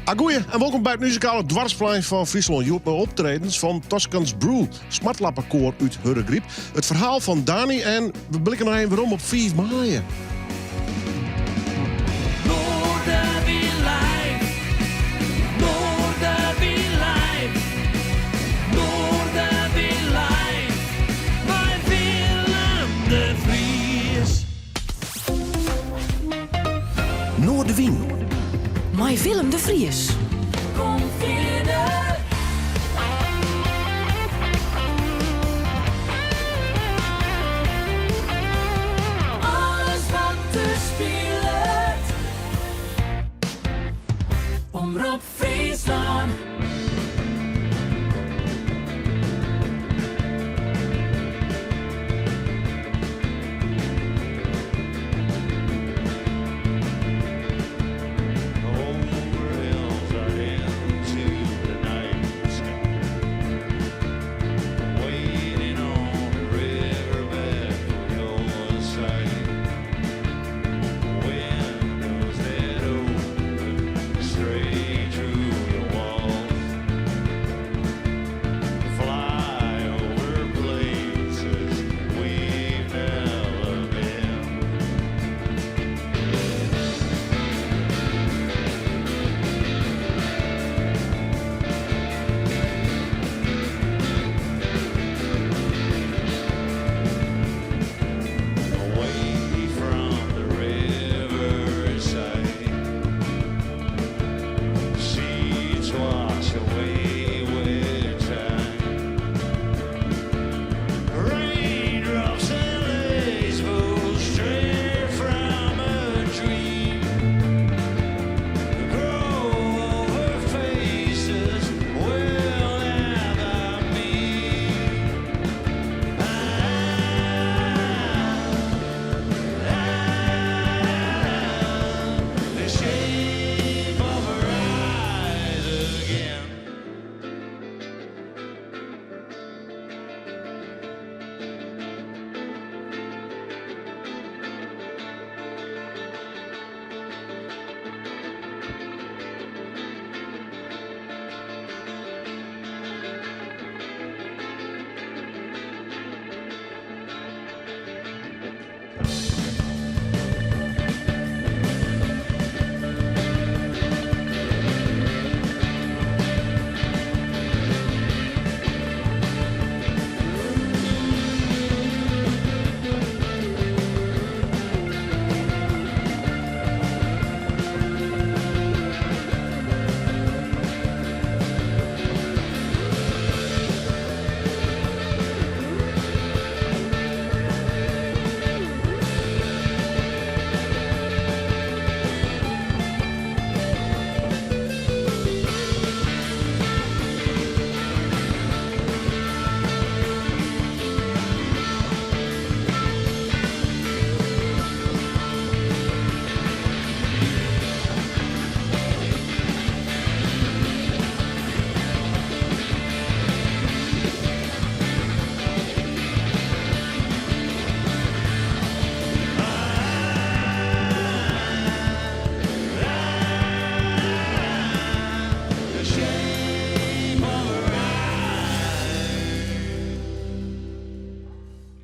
Goeie en welkom bij het muzikale dwarsplein van Friesland. Je hoort met optredens van Toscans Brew, smartlappenkoor uit Hurregriep. Het verhaal van Dani en we blikken nog even weer om op 5 maart. Noordewien. Mai Willem de Vries. Kom verder. Alles wat er speelt. Omroep Friesland.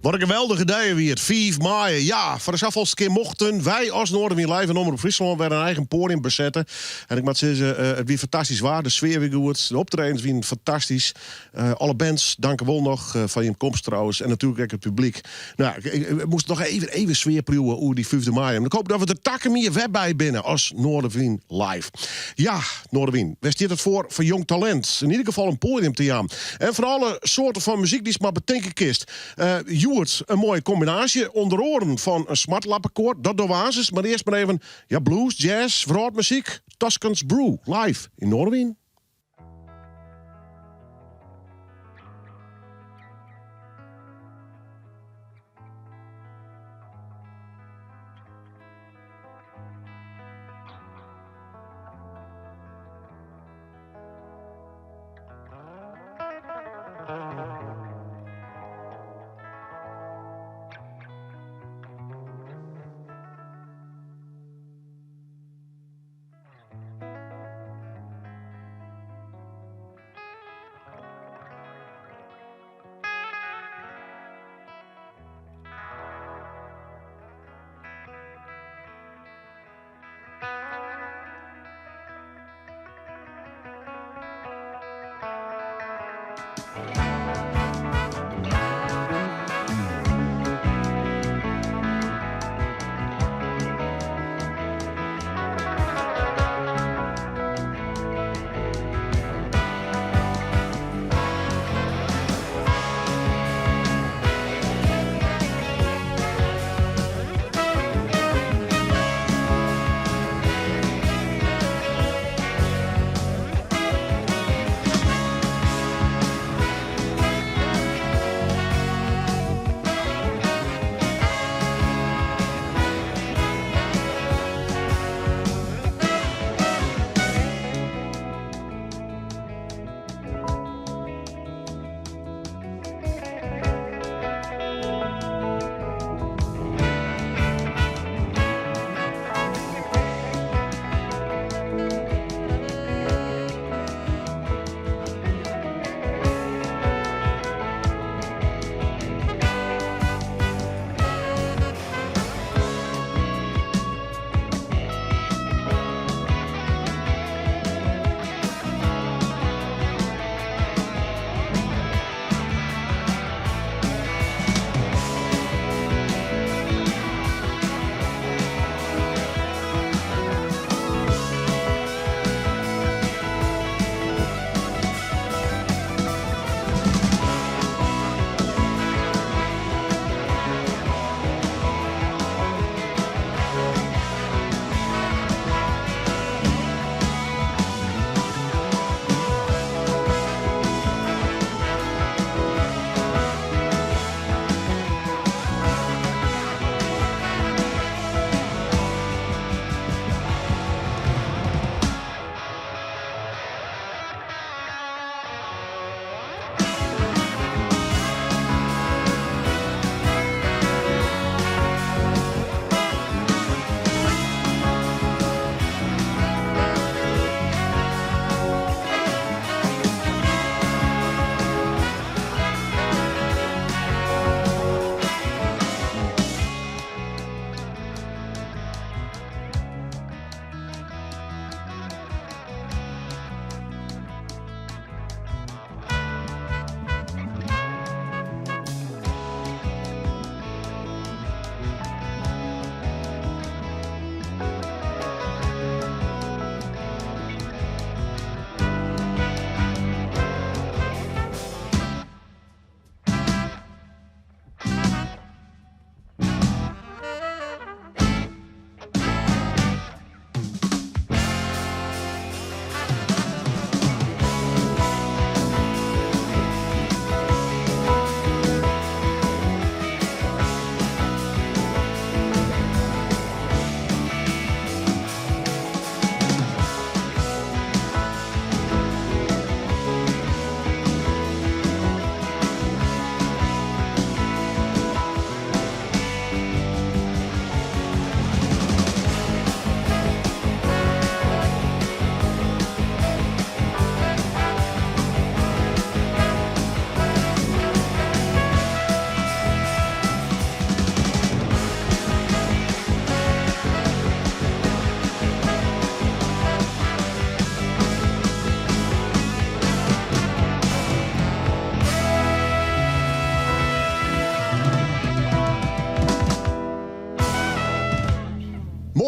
Wat een geweldige dag weer, 5 maart. Ja, voor de zoveelste keer mochten wij als Noorderwien Live en Omroep Friesland weer een eigen podium bezetten. En ik moet zeggen, het weer fantastisch waar. De sfeer weer goed, de optredens weer fantastisch. Alle bands, dank wel nog van je komst trouwens. En natuurlijk ook het publiek. Nou, ik moest nog even sfeerproeven hoe die 5 maart. En ik hoop dat we de takken meer web bij binnen als Noorderwien Live. Ja, Noorderwien, waar staat het voor jong talent? In ieder geval een podium te gaan. En voor alle soorten van muziek die ze maar bedenken kist. Een mooie combinatie onder oren van een smartlappenkoor. Dat door was. Maar eerst maar even blues, jazz, muziek. Toscans Brew, live in Noorderwien.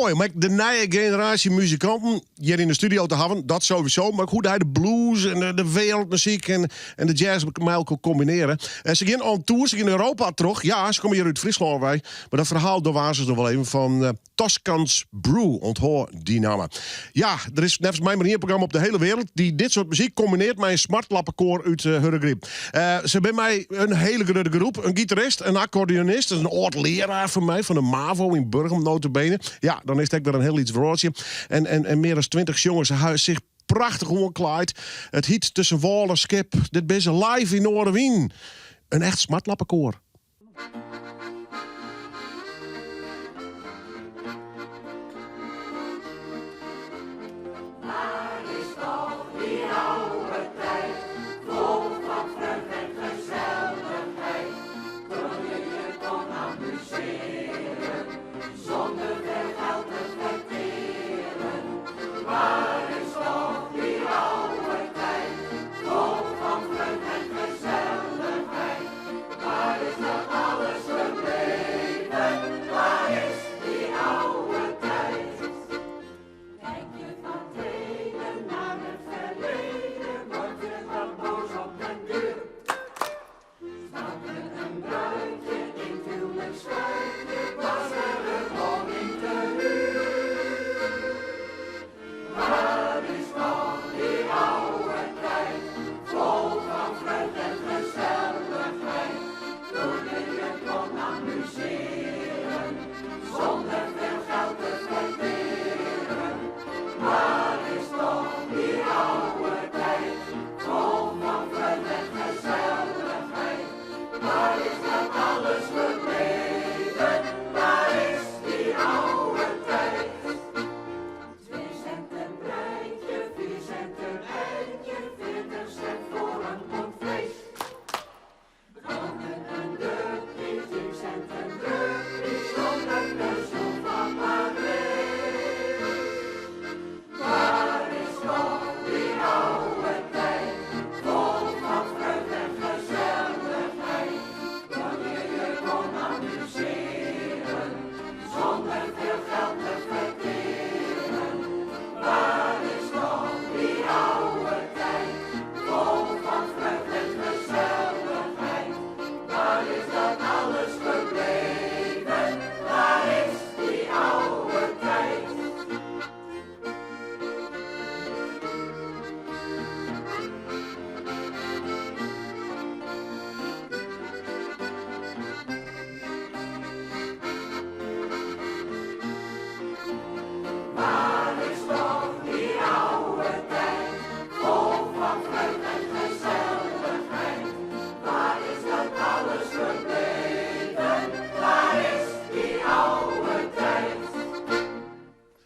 mooi om de nieuwe generatie muzikanten hier in de studio te hebben. Dat sowieso. Maar ook hoe hij de blues en de wereldmuziek en de jazz met elkaar kan combineren. En ze gaan on tour, ze gaan in Europa terug. Ja, ze komen hier uit Friesland bij. Maar dat verhaal, daar waren ze nog wel even van Toscans Brew. Onthoor die namen. Ja, er is nevens mij maar een programma op de hele wereld die dit soort muziek combineert met een smartlappenkoor uit Hurregriep. Ze bij mij een hele grote groep. Een gitarist, een accordeonist, een oud leraar van mij, van de MAVO in Burgum, notabene. Ja, dan is het weer een heel iets woordje. En meer dan 20 jongens huis zich prachtig omkleid. Het hiet tussen wal en skip. Dit is live in Noorderwien. Een echt smartlappenkoor.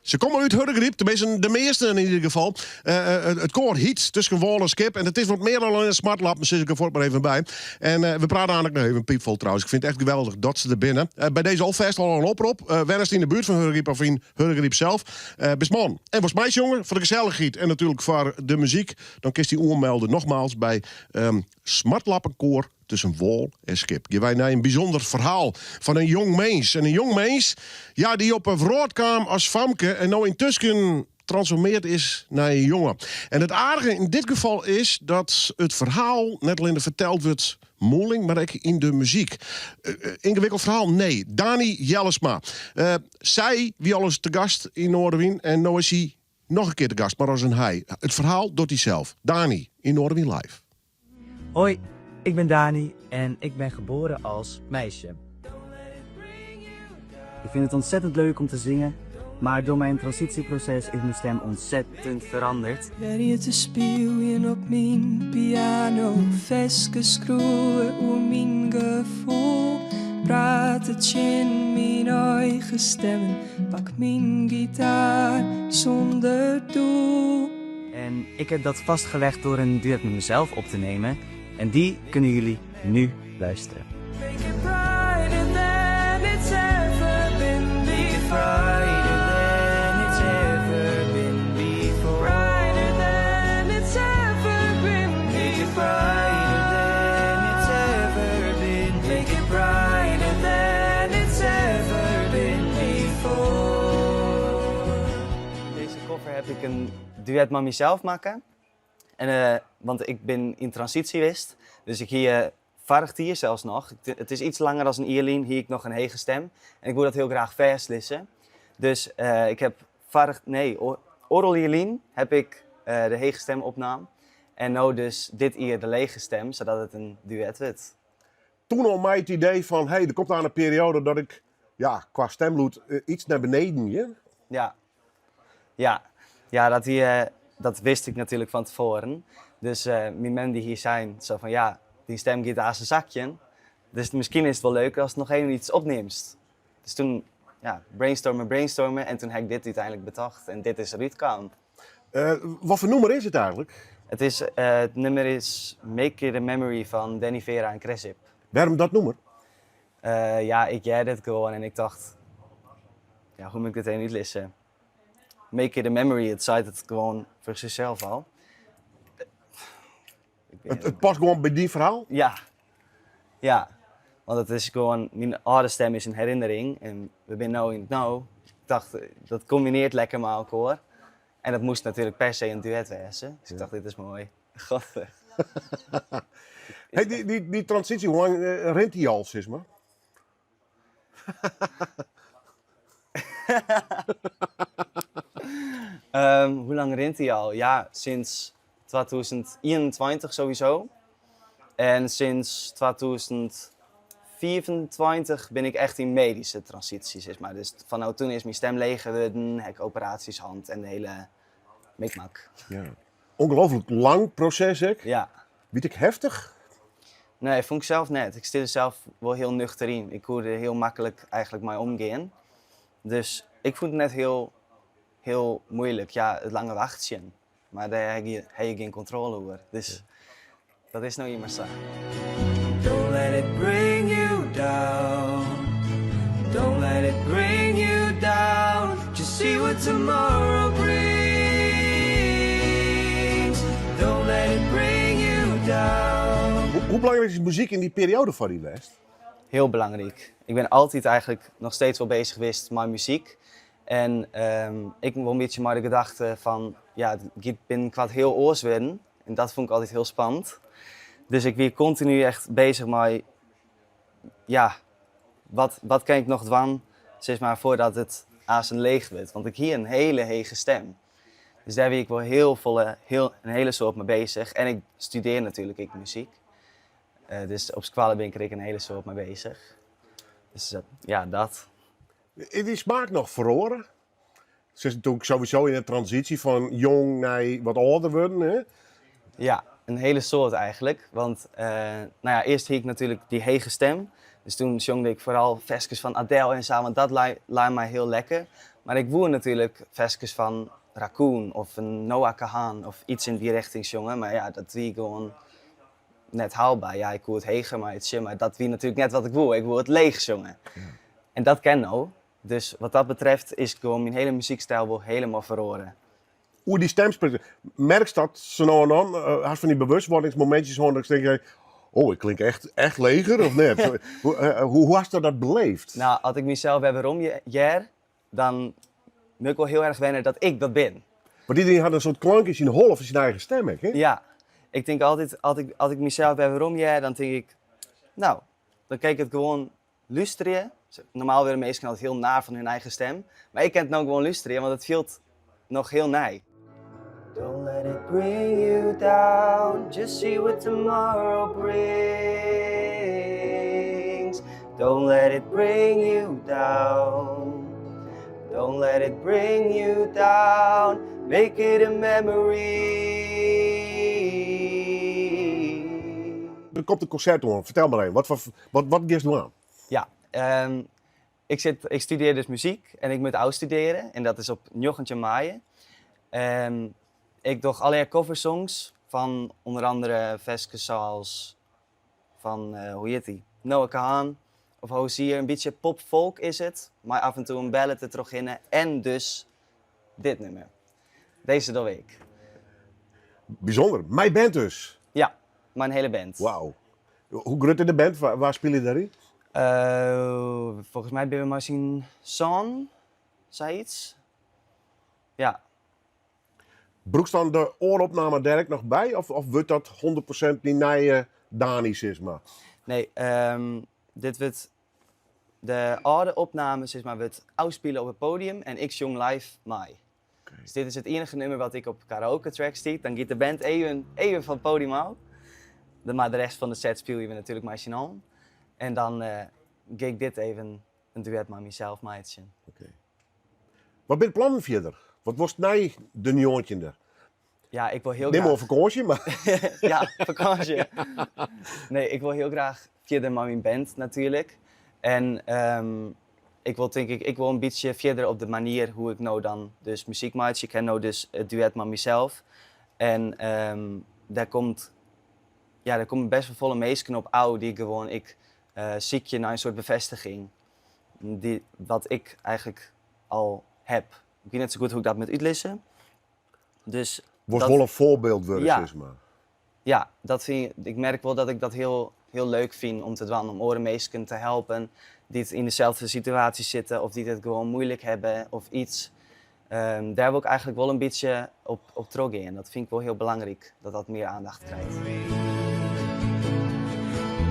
Ze komen uit Hurregriep, tenminste de meeste in ieder geval. Het koor hiet tussen wal en skip. En het is wat meer dan een smartlap, dus ik er voort maar even bij. En we praten eigenlijk nog even piepvol trouwens. Ik vind het echt geweldig dat ze er binnen. Bij deze alvast al een oproep. Wennis in de buurt van Hurregriep of in Hurregriep zelf. Bisman en was meisjongen voor de gezelligheid en natuurlijk voor de muziek. Dan kist die oormelden nogmaals bij Smartlappenkoor tussen wal en skip. Je wij naar een bijzonder verhaal van een jong mens. En een jong mens, ja, die op een vrood kwam als famke en nou intussen transformeerd is naar een jongen. En het aardige in dit geval is dat het verhaal net alleen verteld wordt moeilijk, maar ook in de muziek. Ingewikkeld verhaal? Nee. Dani Jellesma. Zij, wie alles te gast in Noorderwien en nou is hij nog een keer te gast, maar als een hij. Het verhaal doet hij zelf. Dani, in Noorderwien live. Hoi, ik ben Dani en ik ben geboren als meisje. Ik vind het ontzettend leuk om te zingen, maar door mijn transitieproces is mijn stem ontzettend veranderd. Werje te spelen op mijn piano, vastgeschreven over mijn gevoel. Praat het in mijn eigen stemmen, pak mijn gitaar zonder doel. En ik heb dat vastgelegd door een duet met mezelf op te nemen. En die kunnen jullie nu luisteren. Make it brighter than it's ever been before. Brighter than it's ever been before. heb ik een duet met mezelf maken. En, want ik ben in transitie geweest. Dus ik hier vargt hier zelfs nog. Het is iets langer dan een ierlien. Hier ik nog een hege stem. En ik wil dat heel graag verslissen. Dus ik heb oral ierlien heb ik de hege stem opname. En nou dus dit hier de lege stem, zodat het een duet wordt. Toen al mij het idee van, er komt aan een periode dat ik qua stemloed iets naar beneden je. Ja, dat wist ik natuurlijk van tevoren. Dus mijn mensen die hier zijn, zo van die stem gaat aan zijn zakje. Dus misschien is het wel leuk als het nog even iets opneemt. Dus toen brainstormen en toen heb ik dit uiteindelijk bedacht. En dit is eruit kwam. Wat voor nummer is het eigenlijk? Het nummer is Make It a Memory van Danny Vera en Cresip. Waarom dat nummer? Ik jij dit gewoon en ik dacht, hoe moet ik dit even uitlezen? Make It a Memory, het zei het gewoon voor zichzelf al. Het past gewoon bij die verhaal? Ja. Want het is gewoon, mijn oude stem is een herinnering en we zijn nu in het nou. Ik dacht, dat combineert lekker met elkaar. En dat moest natuurlijk per se een duet wezen. Dus ik dacht, dit is mooi. Godver. Die transitie, hoe lang rent die al, zeg maar? Hoe lang rent hij al? Ja, sinds 2021 sowieso. En sinds 2024 ben ik echt in medische transitie, zeg maar. Dus vanaf toen is mijn stem leeg geworden, heb ik operaties hand en de hele mikmak. Ja. Ongelooflijk lang proces, hè? Ja. Weet ik heftig? Nee, vond ik zelf net. Ik stel er zelf wel heel nuchter in. Ik kon er heel makkelijk eigenlijk mee omgaan. Dus ik vond het net heel moeilijk. Ja, het lange wachtje. Maar daar heb je geen controle over. Dus dat is nou immers zo. Don't let it bring you down. Don't let it bring you down. Just see what tomorrow brings. Don't let it bring you down. Hoe belangrijk is muziek in die periode van die les? Heel belangrijk. Ik ben altijd eigenlijk nog steeds wel bezig geweest met muziek. En ik ben wel een beetje maar de gedachte van, ik ben wat heel oors worden. En dat vond ik altijd heel spannend. Dus ik ben continu echt bezig met, wat kan ik nog doen, zeg maar, voordat het azen leeg wordt. Want ik hier een hele hege stem. Dus daar ben ik wel een hele soort mee bezig. En ik studeer natuurlijk muziek. Dus op school ben ik er een hele soort mee bezig. Dus dat. Is die smaak nog verloren? Ze is natuurlijk sowieso in de transitie van jong naar wat ouder worden, hè? Ja, een hele soort eigenlijk. Want eerst had ik natuurlijk die hege stem. Dus toen zongde ik vooral versjes van Adele en zo, want dat lijkt mij heel lekker. Maar ik woer natuurlijk versjes van Raccoon of een Noah Kahan of iets in die richting zongen. Maar dat wie gewoon net haalbaar. Ja, ik woer het hege, maar dat wie natuurlijk net wat ik woer. Ik woer het leeg zongen. Ja. En dat ken nou. Dus wat dat betreft is gewoon mijn hele muziekstijl wel helemaal verloren. Hoe die stemspreker, merk je dat zo nou en dan? Had van die bewustwordingsmomentjes gewoon dat ik denk, ik klink echt leger of net? hoe had je dat beleefd? Nou, als ik mezelf heb jaar, dan moet ik wel heel erg wennen dat ik dat ben. Maar iedereen had een soort klankjes in de hol of in zijn eigen stem, hè? Ja, ik denk altijd, als ik mezelf heb jaar, dan denk ik, dan kijk ik het gewoon luisteren. Normaal willen mensen altijd heel naar van hun eigen stem. Maar ik kan het nou gewoon luisteren, want het voelt nog heel nij. Don't let it bring you down, just see what tomorrow brings. Don't let it bring you down. Don't let it bring you down, make it a memory. Er komt een concert om, vertel maar even, wat geeft je aan? Ja, ik studeer dus muziek en ik moet uitstuderen en dat is op 9 mei. Ik doe allerlei coversongs van onder andere versjes zoals van, Noah Kahan of Hozier. Een beetje pop-folk is het, maar af en toe een ballad er terug in en dus dit nummer. Deze doe ik. Bijzonder, mijn band dus? Ja, mijn hele band. Wauw. Hoe groot is de band? Waar speel je daarin? Volgens mij ben we maar zien Son, zei iets. Ja. Broekst dan de ooropname direct nog bij? Of wordt dat 100% die nieuwe Dani Sisma? Nee, dit wordt de oude opname, zeg maar, wordt uitspelen op het podium en ik zong live mee. Dus dit is het enige nummer wat ik op karaoke track zie. Dan gaat de band even van het podium af. Maar de rest van de set speel je natuurlijk met z'n allen. En dan ga ik dit even een duet met mezelf maken. Wat ben je plannen verder? Wat was nee de nieuwtje er? Ja, ik wil heel Neem maar graag... vakantie, maar... Ja, vakantie. Nee, ik wil heel graag verder met mijn band natuurlijk. En ik wil denk ik wil een beetje verder op de manier hoe ik nou dan dus muziek maak. Ik heb nou dus het duet met mezelf. En daar komt best wel volle meesken op ouw die gewoon ik ziekje naar een soort bevestiging. Wat ik eigenlijk al heb. Ik weet niet zo goed hoe ik dat moet uitlezen. Dus Was dat- wel een voorbeeld worden, Ja. Sisma. Ja, ik merk wel dat ik dat heel leuk vind om te doen. Om andere mensen te helpen die het in dezelfde situatie zitten of die het gewoon moeilijk hebben of iets. Daar wil ik eigenlijk wel een beetje op terug in. Dat vind ik wel heel belangrijk, dat dat meer aandacht krijgt.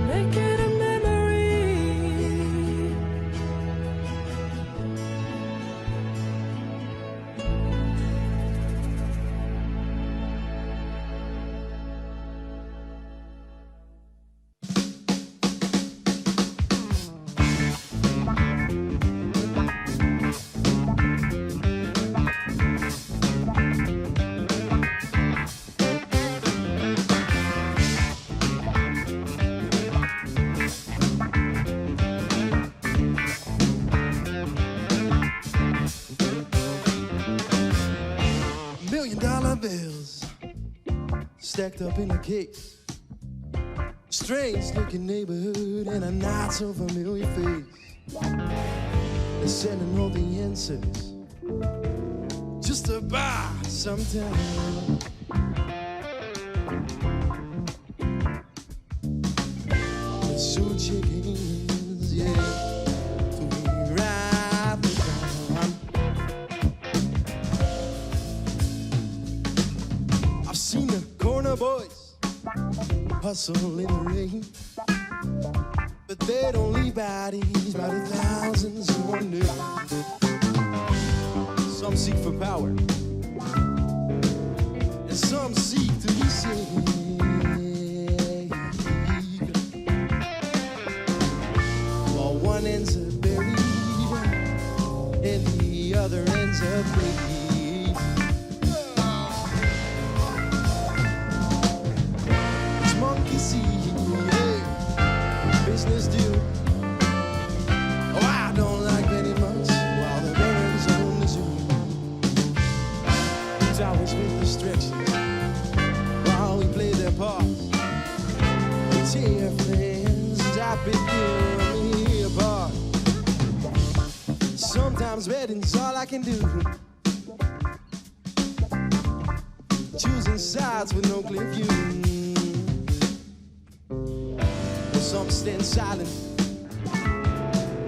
Make it a memory. $1 million bills stacked up in a case. Strange looking neighborhood and a not so familiar face. They're sending all the answers just to buy some time. The suit chickens, yeah, to ride the dawn. I've seen the corner boys hustle in the rain, but they don't leave bodies by the thousands who wonder. Some seek for power, and some seek to be saved. While one ends up buried, and the other ends up paid. It's monkey see, yeah, business do. Oh, I don't like very much while the birds on the zoo. It's always with distractions while we play their parts. The tear flames stop it me apart. Sometimes wedding's all I can do. Choosing sides with no clear view. Some stand silent.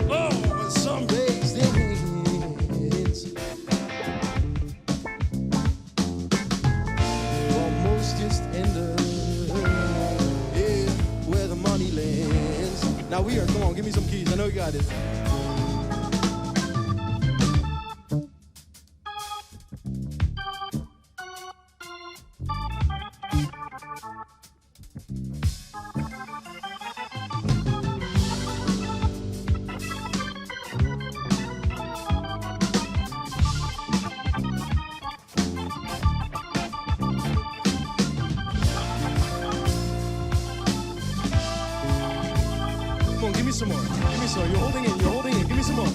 Oh, and some raise their hands. Almost just end up, yeah, where the money lands. Now we are, come on, give me some keys. I know you got it. Come on, give me some more. Give me some more. You're holding it. You're holding it. Give me some more.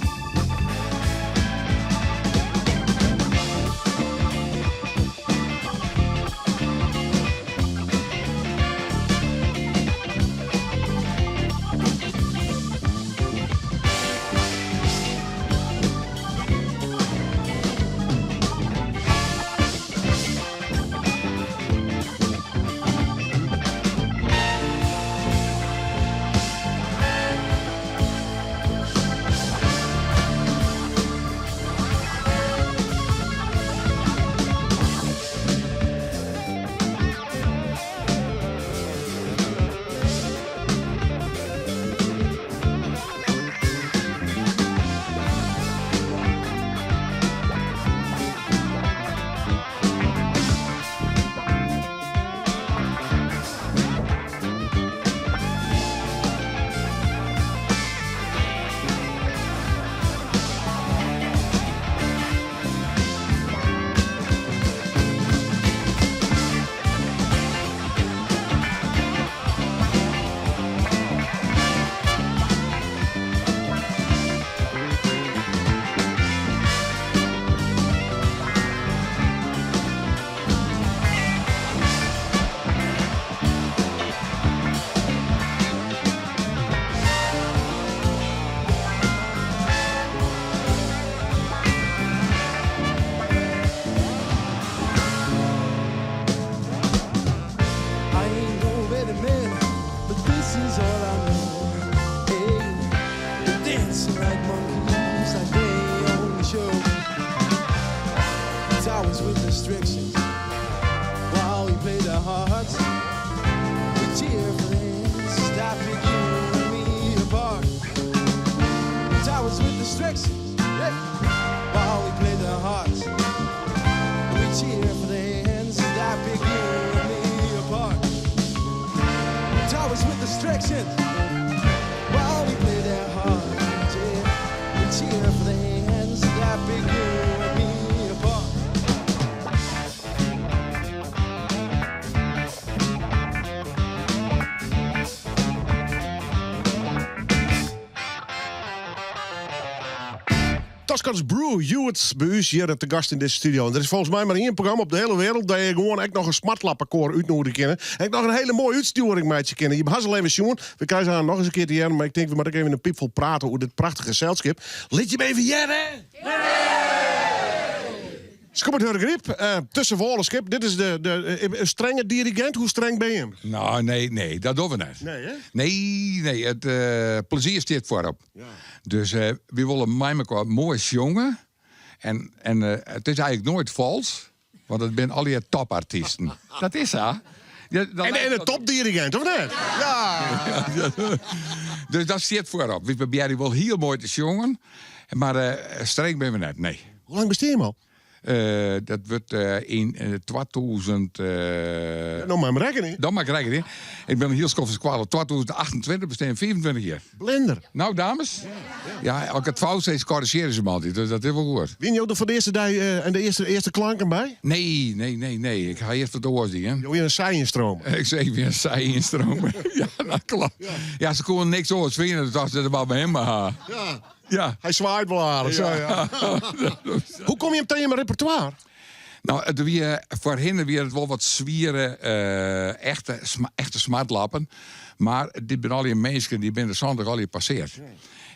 direction. While we play that hard, we cheer for the hands that pick you and me apart. Toscans Brew, Hewitt, bij ons hier te gast in deze studio. En er is volgens mij maar één programma op de hele wereld dat je gewoon echt nog een smartlappenkoor uitnodigt kennen. En nog een hele mooie uitsturing met je kennen. Je hebt al even zien. We krijgen haar nog eens een keer te jaren, maar ik denk we moeten even een piepvol praten over dit prachtige gezelschap. Liet je me even jaren? Kom het Hurgrip, tussen Wolenskip. Dit is de strenge dirigent. Hoe streng ben je hem? Nou, nee, dat doen we niet. Nee, hè? Nee, het plezier staat voorop. Ja. Dus we willen met elkaar mooi jongen. En het is eigenlijk nooit vals, want het zijn al die topartiesten. Dat is zo. Ja, en een topdirigent, of niet? Ja. Dus dat staat voorop. We proberen wel heel mooi te jongen, maar streng ben we net, nee. Hoe lang besteed je hem al? Dat wordt in 2000... nog maar rekening. Dan maak ik rekening. Ik ben heel schoffers kwalen. 2028 bestaan 24 jaar. Blender. Nou, dames. Ja, als ik het fout steeds corrigeren ze me altijd. Dus dat is wel goed. Win je ook voor de eerste dag en de eerste klanken bij? Nee. Ik ga eerst wat doorzien. Je weer een saaienstroom. Ik zeg weer een saai instromen. Ja, dat klopt. Ja, ze konden niks over vinden. Dus dacht ze er maar bij hem maar. Ja. Hij zwaait wel aardig. Ja. Hoe kom je hem tegen mijn repertoire? Nou, voor hen weer het wel wat zwieren, echte smartlappen. Maar dit zijn al die mensen die binnen zondag al die passeert. Ja.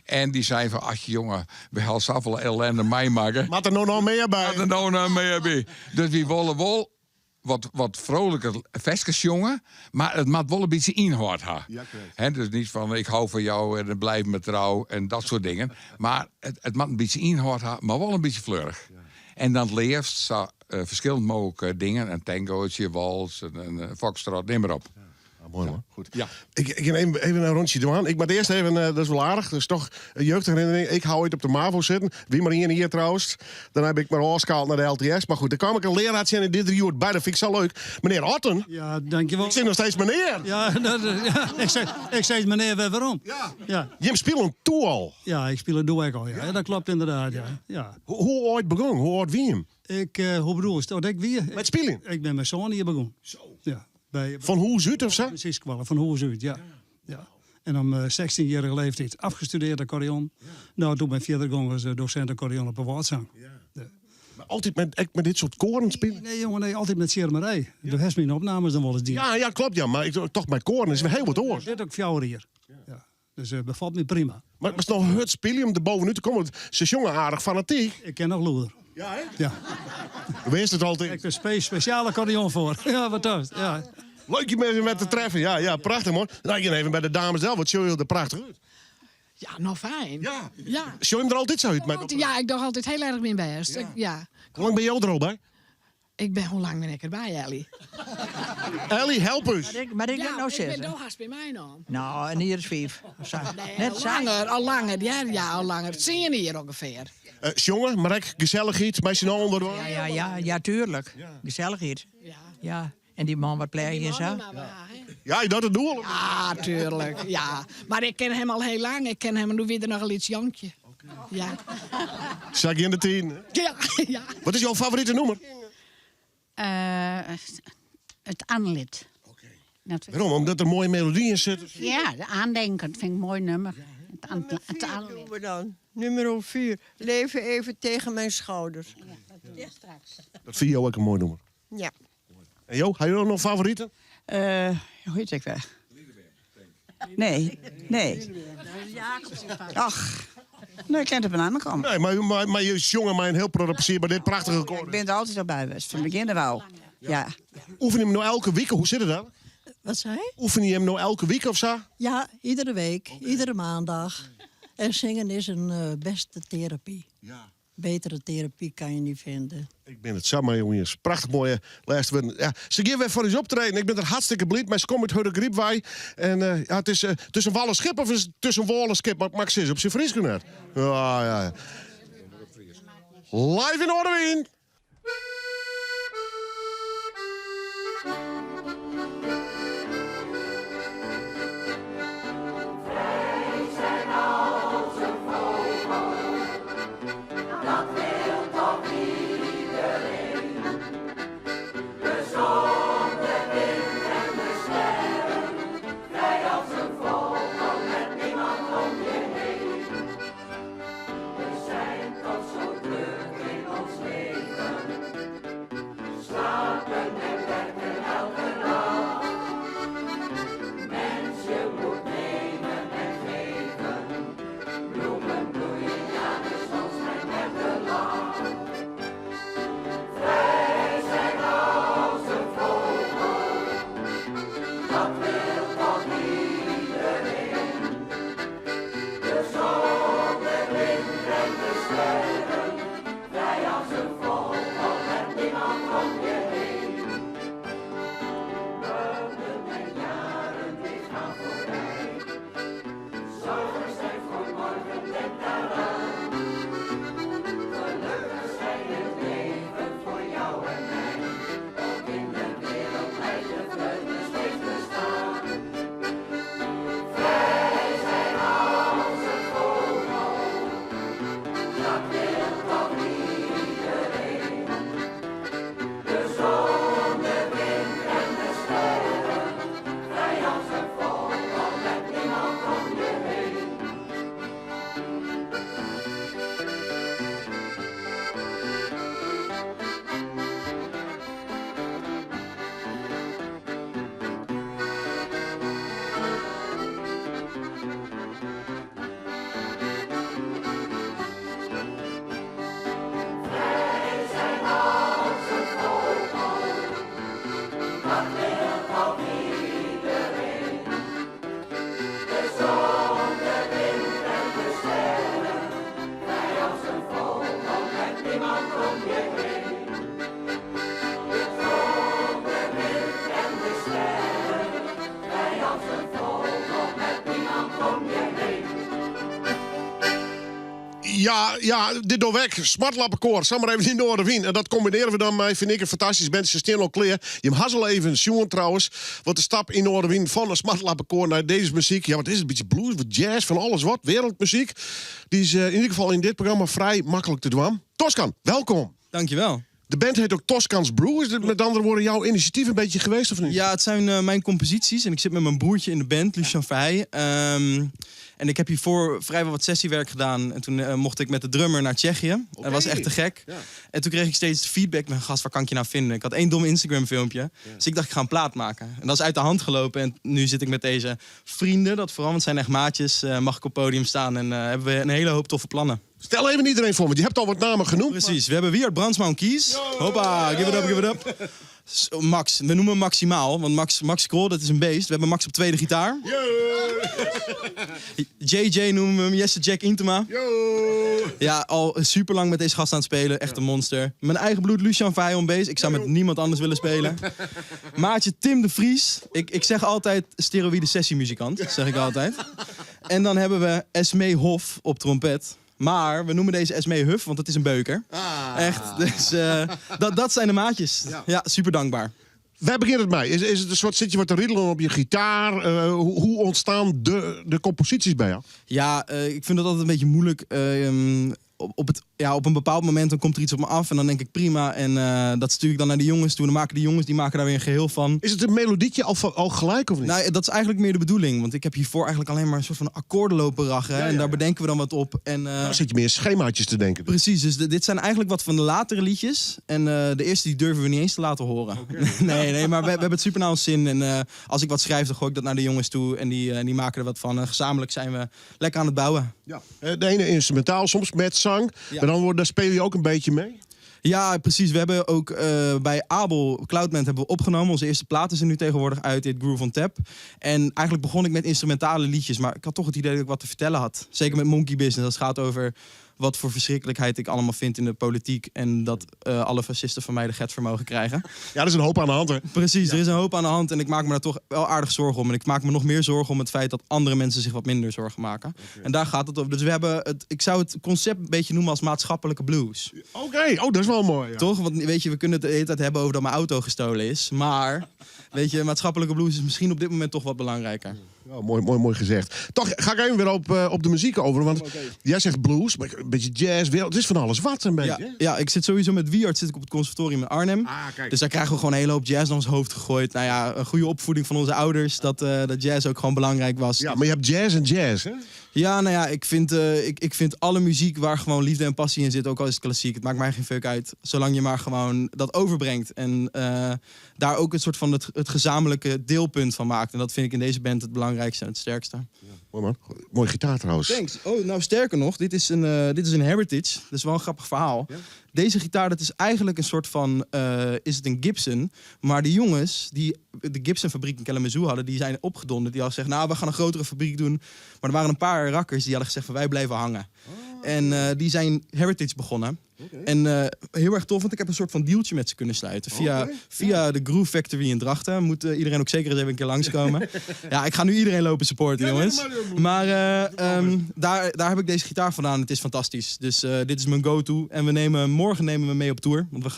En die zei van, ach jongen, we gaan zoveel ellende meemaken. Wat er nog meer bij. Dus we willen wel wat vrolijker vestjes jongen, maar het moet wel een beetje inhoud hebben. Ja, dus niet van ik hou van jou en blijf me trouw en dat soort dingen. Maar het moet een beetje inhoud hebben, maar wel een beetje fleurig. Ja. En dan leeft zo verschillend mogelijke dingen. Een tangootje, wals, een foxtrot, neem maar op. Ja. Mooi hoor. Goed. Ja. Ik ga even een rondje doen. Ik moet eerst even, dat is wel aardig, dat is toch een jeugdherinnering. Ik hou ooit op de MAVO zitten. Wie maar hier trouwens. Dan heb ik maar afgehaald naar de LTS. Maar goed, dan kwam ik een leraar in dit 3 uur bij. Dat vind ik zo leuk. Meneer Otten. Ja, dankjewel. Ik zeg nog steeds meneer. Ja, ik zeg meneer weer waarom. Ja. Je speelt toe al. Ja, ik speel het doe ik al. Ja. Dat klopt inderdaad. Ja. Hoe ooit begon? Hoe oud wie je hem? Hoe bedoel je dat ik weer? Met spelen? Ik ben met zoon hier begonnen. Zo. Ja. Van Hoes uit of zo? Precies, van Hoes uit, ja. En om 16-jarige leeftijd afgestudeerd accordeon. Ja. Nou, toen ben ik verder gegaan als docent accordeon op een woordzang. Ja. Maar altijd met dit soort koren spelen? Nee, jongen, nee, altijd met schermerij. Ja. De Hesmin opnames dan wel eens die. Ja, klopt, ja. Maar toch met koren is weer heel wat oors. Dit ook fjouwer hier. Ja. Dus bevalt me prima. Maar het is nog het spelen om er bovenuit te komen. Ze is jongen aardig fanatiek. Ik ken nog loeder. Ja, hè? Ja. Wees het altijd. Ik heb een speciale accordeon voor. Ja, wat dat? Ja. Leuk je mensen met te treffen. Ja, prachtig man. Nou, je even bij de dames zelf. Wat show je er prachtig uit. Ja, nou fijn. Ja. Show je hem er altijd zo uit? Ja, ik dacht altijd heel erg mijn best. Ja. Hoe lang ben je er al bij? Hoe lang ben ik erbij, Ellie? Ellie, help ons. Maar ik ben nou 6. Ik ben toch haast bij mij dan. Nou, en hier is 5. Nee, al langer. Ja, al langer. 10 hier ongeveer. Jongen, maar ik gezellig iets, met z'n onder. Ja, tuurlijk. Gezelligheid. Ja. En die man wat pleeg je zo? Ja, je doet het doel. Ja, tuurlijk. Ja. Maar ik ken hem al heel lang. Ik ken hem nu weer nog al iets jonkje. Ja. Zag je in de 10? Ja. Wat is jouw favoriete nummer? Het aanlid. Waarom? Omdat er mooie melodie in zit? Ja, de aandenken vind ik een mooi nummer. Het aanlid. Doen we dan. Nummer 4. Leven even tegen mijn schouders. Ja, dat doe ik straks. Dat vind je ook een mooi nummer. Ja. En Jo, heb je nog favorieten? Hoe heet ik weg? Nee. Ach. Nee, ik ken het banaan komen. Nee, maar je is jongen, maar een heel plezier bij dit prachtige koor. Ik ben er altijd al bij geweest. Van begin wel. Ja. Oefen je hem nou elke week? Hoe zit het dan? Wat zei je? Oefen je hem nou elke week of zo? Ja, iedere week. Iedere maandag. En zingen is een beste therapie. Ja. Betere therapie kan je niet vinden. Ik ben het samen, jongens. Prachtig mooie luisteren. Ja, ze geven weer voor ons optreden. Ik ben er hartstikke blij. Maar ze komen uit Hurre Griepwij. En het is tussen Wallenschip of is het tussen Wallenschip? Maar Max is op zijn Fries net. Ja. Live in Orwin. Ja, dit door weg. Smartlappenkoor, samen even in Noorderwien. En dat combineren we dan met, vind ik, een fantastisch band. Ze staan al klaar. Je hazzel even een trouwens. Wat de stap in Noorderwien van een smartlappenkoor naar deze muziek. Ja, wat is het? Een beetje blues, wat jazz, van alles wat. Wereldmuziek. Die is in ieder geval in dit programma vrij makkelijk te doen. Toscan, welkom. Dankjewel. De band heet ook Toscans Brew. Is dit met andere woorden jouw initiatief een beetje geweest of niet? Ja, het zijn mijn composities. En ik zit met mijn broertje in de band, Lucian Verheij. En ik heb hiervoor vrijwel wat sessiewerk gedaan. En toen mocht ik met de drummer naar Tsjechië. Dat was echt te gek. Ja. En toen kreeg ik steeds feedback. Mijn gast, waar kan ik je nou vinden? Ik had 1 dom Instagram filmpje. Dus ik dacht, ik ga een plaat maken. En dat is uit de hand gelopen. En nu zit ik met deze vrienden. Dat vooral, want het zijn echt maatjes. Mag ik op het podium staan. En hebben we een hele hoop toffe plannen. Stel even iedereen voor, want je hebt al wat namen genoemd. Precies. We hebben Wiert Brandsma Kies. Hoppa, give it up, give it up. Max, we noemen hem Maximaal, want Max Krol, dat is een beest. We hebben Max op tweede gitaar. JJ noemen we hem, Jesse Jack Intema. Ja, al super lang met deze gast aan het spelen, echt een monster. Mijn eigen bloed, Lucian Verheij on bass. Ik zou met niemand anders willen spelen. Maatje Tim de Vries. Ik zeg altijd steroïde sessiemuzikant, zeg ik altijd. En dan hebben we Esmee Hof op trompet. Maar we noemen deze Esmee Huff, want het is een beuker. Echt, dus dat zijn de maatjes. Ja, super dankbaar. Waar begint het mee? Is het een soort, zit je wat te riddelen op je gitaar? Hoe ontstaan de composities bij jou? Ja, ik vind het altijd een beetje moeilijk. Op een bepaald moment dan komt er iets op me af en dan denk ik prima. En dat stuur ik dan naar de jongens toe. En dan maken de jongens daar weer een geheel van. Is het een melodietje al gelijk of niet? Nou, dat is eigenlijk meer de bedoeling. Want ik heb hiervoor eigenlijk alleen maar een soort van akkoorden lopen rachen. En daar bedenken we dan wat op. En, dan zit je meer in schemaatjes te denken. Precies, dus dit zijn eigenlijk wat van de latere liedjes. En de eerste die durven we niet eens te laten horen. Okay. nee, maar we hebben het super naar ons zin. En als ik wat schrijf, dan gooi ik dat naar de jongens toe. En die maken er wat van. En gezamenlijk zijn we lekker aan het bouwen. Ja. De ene instrumentaal, soms met zang. Ja. Maar daar speel je ook een beetje mee? Ja, precies. We hebben ook bij Abel Cloudman hebben we opgenomen. Onze eerste plaat is er nu tegenwoordig uit, dit Groove on Tap. En eigenlijk begon ik met instrumentale liedjes, maar ik had toch het idee dat ik wat te vertellen had. Zeker met Monkey Business. Dat gaat over wat voor verschrikkelijkheid ik allemaal vind in de politiek. En dat alle fascisten van mij de get mogen krijgen. Ja, er is een hoop aan de hand, hè? Precies, er is een hoop aan de hand. En ik maak me daar toch wel aardig zorgen om. En ik maak me nog meer zorgen om het feit dat andere mensen zich wat minder zorgen maken. Okay. En daar gaat het over. Dus we hebben ik zou het concept een beetje noemen als maatschappelijke blues. Oké, dat is wel mooi. Ja. Toch? Want weet je, we kunnen het de hele tijd hebben over dat mijn auto gestolen is. Maar, weet je, maatschappelijke blues is misschien op dit moment toch wat belangrijker. Ja, mooi gezegd. Toch ga ik even weer op de muziek over. Want jij zegt blues, maar een beetje jazz. Het is van alles wat een beetje. Ja, ik zit sowieso met Wiert op het conservatorium in Arnhem. Dus daar krijgen we gewoon een hele hoop jazz naar ons hoofd gegooid. Nou ja, een goede opvoeding van onze ouders. Dat jazz ook gewoon belangrijk was. Ja, maar je hebt jazz en jazz, hè? Ja, nou ja, ik vind alle muziek waar gewoon liefde en passie in zit, ook al is het klassiek. Het maakt mij geen fuck uit, zolang je maar gewoon dat overbrengt. En daar ook een soort van het gezamenlijke deelpunt van maakt. En dat vind ik in deze band het belangrijkste en het sterkste. Ja, mooi man. Mooi gitaar trouwens. Thanks. Oh, nou sterker nog, dit is een Heritage. Dat is wel een grappig verhaal. Ja? Deze gitaar, dat is eigenlijk een soort van, is het een Gibson. Maar die jongens die de Gibson fabriek in Kalamazoo hadden, die zijn opgedonderd. Die hadden gezegd, nou, we gaan een grotere fabriek doen. Maar er waren een paar rakkers die hadden gezegd van, wij blijven hangen. Oh. En die zijn Heritage begonnen. Okay. En heel erg tof, want ik heb een soort van dealtje met ze kunnen sluiten. Via de Groove Factory in Drachten. Moet iedereen ook zeker eens even een keer langskomen. Ja, ik ga nu iedereen lopen supporten, jongens. Maar daar heb ik deze gitaar vandaan. Het is fantastisch. Dus dit is mijn go-to. En morgen nemen we mee op tour. Want we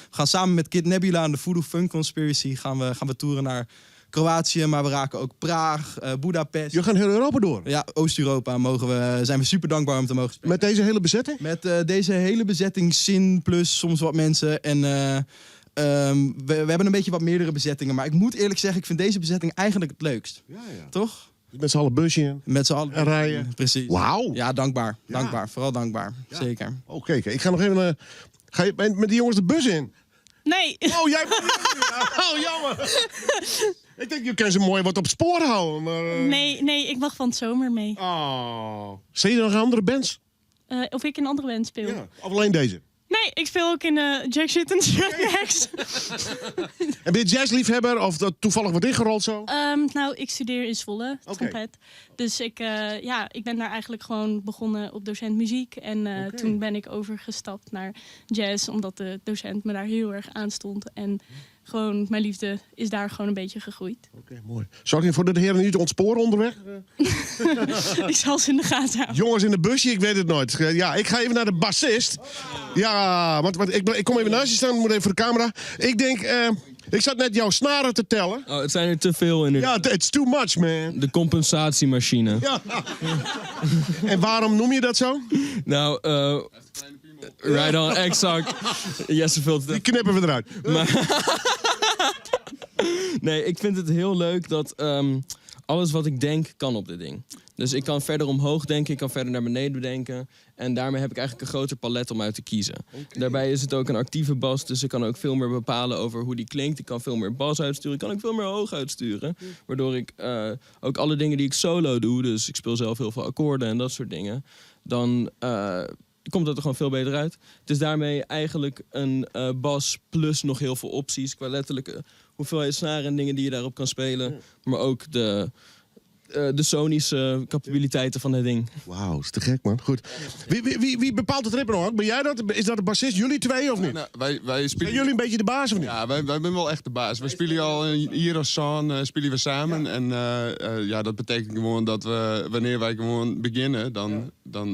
gaan samen met Kid Nebula en de Voodoo Funk Conspiracy gaan we toeren naar Kroatië, maar we raken ook Praag, Budapest. Je gaat heel Europa door? Ja, Oost-Europa zijn we super dankbaar om te mogen spelen. Met deze hele bezetting? Met deze hele bezetting, Sin plus soms wat mensen. En we hebben een beetje wat meerdere bezettingen. Maar ik moet eerlijk zeggen, ik vind deze bezetting eigenlijk het leukst. Ja. Toch? Met z'n allen busje in? Met z'n allen rijden? Precies. Wauw. Ja, dankbaar. Ja. Dankbaar. Vooral dankbaar. Ja. Zeker. Oké. Ik ga nog even... ga je met die jongens de bus in? Nee. Oh, jij bent oh, jammer. Ik denk, je kan ze mooi wat op het spoor houden. Maar, Nee, ik mag van het zomer mee. Oh. Zie je nog andere bands? Of ik in andere bands speel? Ja, of alleen deze? Nee, ik speel ook in Jack Shit and Tracks. En ben je jazzliefhebber of toevallig wat ingerold zo? Nou, ik studeer in Zwolle, trompet. Dus ik ben daar eigenlijk gewoon begonnen op docent muziek. En toen ben ik overgestapt naar jazz, omdat de docent me daar heel erg aan stond. En gewoon mijn liefde is daar gewoon een beetje gegroeid. Oké, mooi. Zorg je voor dat de heren niet ontsporen onderweg? Ik zal ze in de gaten houden. Jongens in de busje, ik weet het nooit. Ja, ik ga even naar de bassist. Ja, want ik kom even naast je staan, moet even voor de camera. Ik denk, ik zat net jouw snaren te tellen. Oh, het zijn er te veel in. Ja, it's too much, man. De compensatiemachine. Ja. En waarom noem je dat zo? Nou, right on, exact. Jesse vult het. Die knippen we eruit. Nee, ik vind het heel leuk dat alles wat ik denk kan op dit ding. Dus ik kan verder omhoog denken, ik kan verder naar beneden denken. En daarmee heb ik eigenlijk een groter palet om uit te kiezen. Daarbij is het ook een actieve bas, dus ik kan ook veel meer bepalen over hoe die klinkt. Ik kan veel meer bas uitsturen, ik kan ook veel meer hoog uitsturen. Waardoor ik ook alle dingen die ik solo doe, dus ik speel zelf heel veel akkoorden en dat soort dingen. Dan komt dat er gewoon veel beter uit. Het is daarmee eigenlijk een bas plus nog heel veel opties. Qua letterlijke hoeveelheid snaren en dingen die je daarop kan spelen. Maar ook de sonische capabiliteiten van het ding. Wauw, is te gek, man. Goed. Wie bepaalt het repertoire? Ben jij dat? Is dat de bassist? Jullie twee of niet? Nou, wij spelen... Zijn jullie een beetje de baas of niet? Ja, wij zijn wel echt de baas. We spelen al een year of zo, spelen we samen. Ja. En ja, dat betekent gewoon dat we, wanneer wij gewoon beginnen,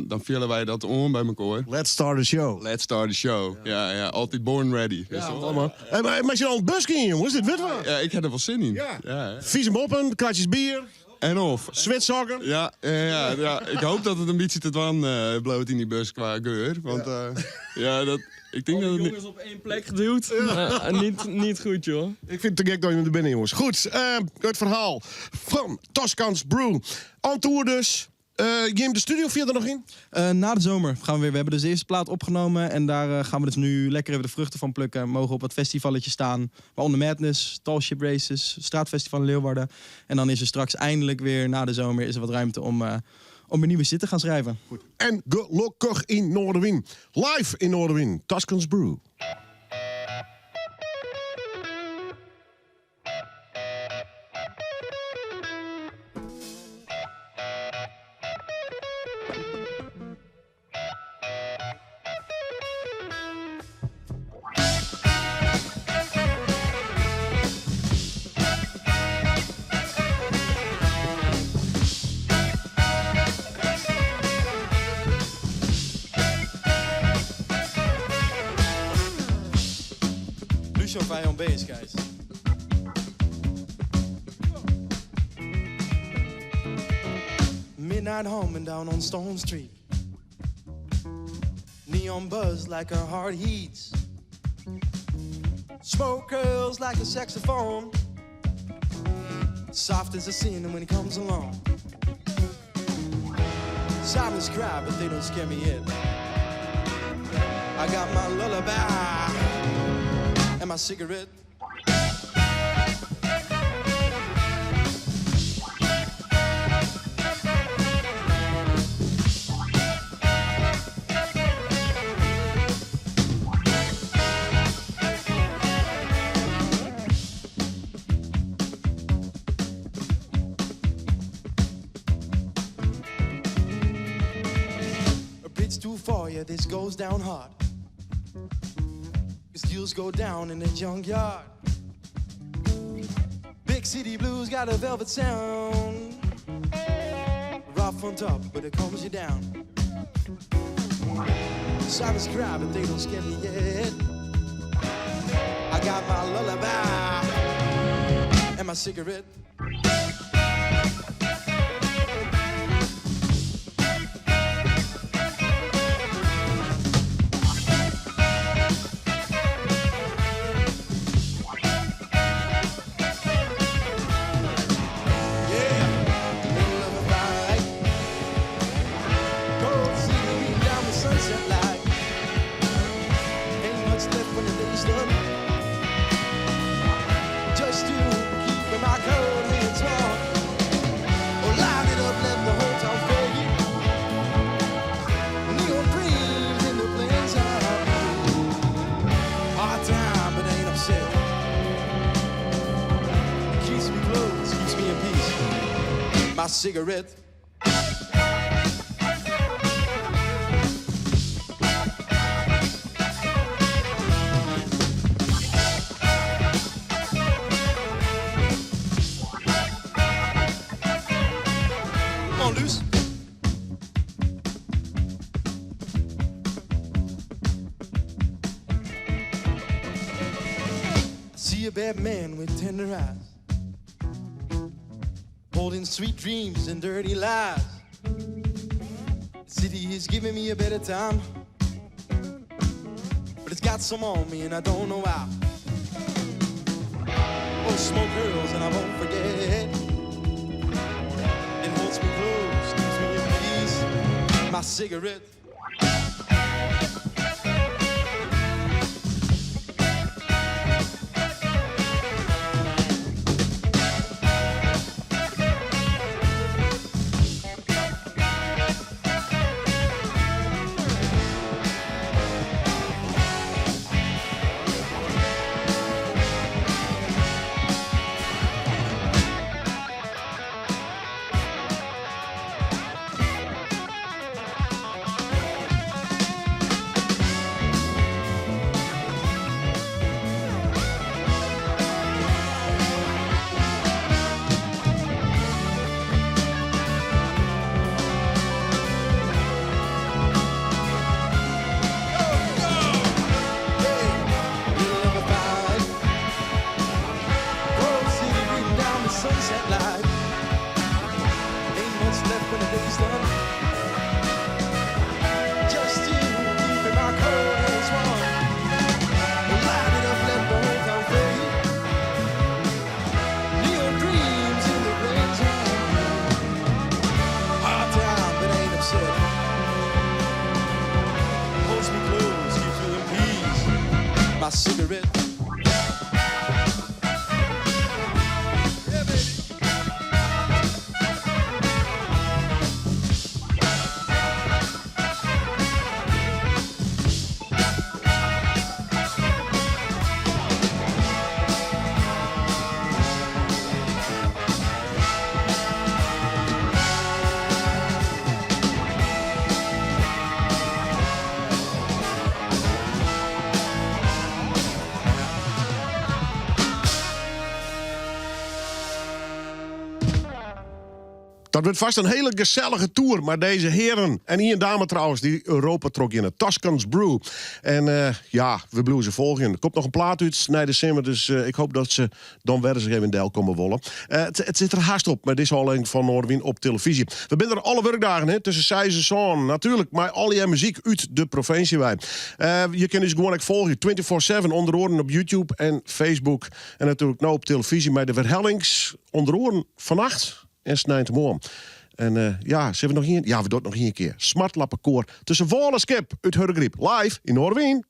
dan vullen wij dat om bij elkaar. Let's start the show. Let's start the show. Ja, altijd born ready. Ja, allemaal. Maar je al een busje in, jongens? Dit weet wel. Ja, ik heb er wel zin in. Ja. Vieze moppen, kratjes bier. En of. Zwitsokken. Ja. Ik hoop dat het een beetje te dwan bloot in die bus qua geur. Want ik denk dat het jongens op één plek geduwd. Niet goed, joh. Ik vind het te gek dat je er binnen, jongens. Goed, het verhaal van Toscans Brew. On tour dus. Je de studio via er nog in? Na de zomer gaan we weer. We hebben dus de eerste plaat opgenomen. En daar gaan we dus nu lekker even de vruchten van plukken. We mogen op wat festivalletjes staan. Waaronder Madness, Tallship Races, Straatfestival in Leeuwarden. En dan is er straks eindelijk weer na de zomer is er wat ruimte om een nieuwe zit te gaan schrijven. Goed. En gelukkig in Noorderwien. Live in Noorderwien. Toscans Brew. Lucio Vai on bass, guys. Midnight humming down on Stone Street. Neon buzz like our heart heats. Smoke curls like a saxophone. Soft as a sin when he comes along. Sirens cry, but they don't scare me yet. I got my lullaby and my cigarette. A bridge too far, yeah, this goes down hard. Deals go down in the junkyard. Big city blues got a velvet sound. Rough on top, but it calms you down. Sirens cry, but they don't scare me yet. I got my lullaby and my cigarette. My cigarette. bad man with tender eyes, holding sweet dreams and dirty lies. The city is giving me a better time, but it's got some on me and I don't know how. Oh, smoke girls and I won't forget. It holds me close, keeps me in peace. My cigarette. Sunset light. Ain't much left when the day's done. Just you keeping my cold hands warm. Light it up, let the whole town fade. Neon dreams in the rain time. Hard time, but ain't upset. Holds me close, keeps me in peace. My cigarette. Dat wordt vast een hele gezellige tour. Maar deze heren en hier een dame trouwens, die Europa trok in het Tuscans Brew. En ja, we blijven ze volgen. Er komt nog een plaat uit na december. Dus ik hoop dat ze dan weer eens even in deel komen wollen. Het zit er haast op met deze aflevering van Noordwien op televisie. We zijn er alle werkdagen hè, tussen 6 en 7. Natuurlijk, maar al je muziek uit de provincie wij. Je kunt dus gewoon ook volgen 24/7 onder oren op YouTube en Facebook. En natuurlijk nou op televisie met de verhellings onder oren vannacht. En snijdt morgen. En ja, zullen we nog hier? Ja, we doen het nog hier een keer. Smartlappenkoor tussen wal en skip uit Hurgriep. Live in Noordwien.